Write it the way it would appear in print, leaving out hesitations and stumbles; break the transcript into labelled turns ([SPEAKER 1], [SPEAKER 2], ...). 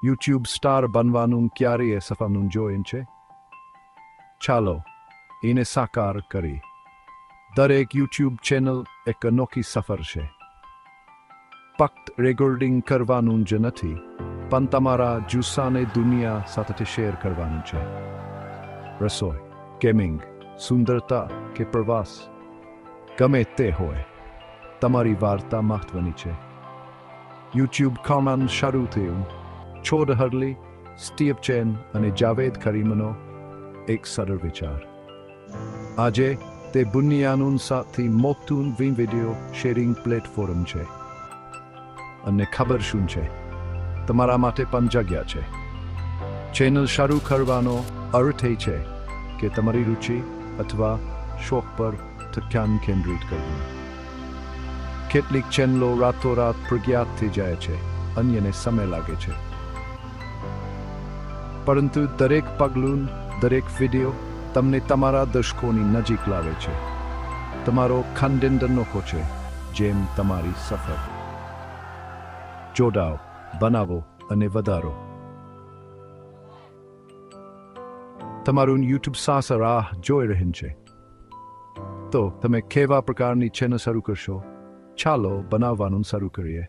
[SPEAKER 1] YouTube star બનવાનું ક્યારેય સપનું જોયું છે? ચાલો એને સાકાર કરી. દરેક યુટ્યુબ ચેનલ એક અનોખી સફર છે. ફક્ત રેકોર્ડિંગ કરવાનું જ નથી, પણ તમારા જુસ્સાને દુનિયા સાથે શેર કરવાનું છે. રસોઈ, ગેમિંગ, સુંદરતા કે પ્રવાસ, ગમે તે હોય, તમારી વાર્તા મહત્વની છે. યુટ્યુબ કમાન શરૂ થયું છોડ હરલી, સ્ટીવ ચેન અને જાવેદ કરીમનો એક સરળ વિચાર. આજે તે દુનિયાનું સૌથી મોટું વિડિયો શેરિંગ પ્લેટફોર્મ છે. અને ખબર શું છે? તમારા માટે પણ જગ્યા છે. ચેનલ શરૂ કરવાનો અર્થ એ છે કે તમારી રુચિ અથવા શોખ પર ધ્યાન કેન્દ્રિત કરવું. કેટલીક ચેનલો રાતોરાત પ્રખ્યાત થઈ જાય છે, અન્યને સમય લાગે છે. પરંતુ દરેક પગલું, દરેક વિડિયો તમને તમારા દર્શકોની નજીક લાવે છે. તમારો કન્ટેન્ટ અનોખો છે, જેમ તમારી સફર. જોડાઓ, બનાવો અને વધારો. તમારું યુટ્યુબ સાસર રાહ જોઈ રહ્યું છે. તો તમે કેવા પ્રકારની ચેનલ શરૂ કરશો? ચાલો બનાવવાનું શરૂ કરીએ.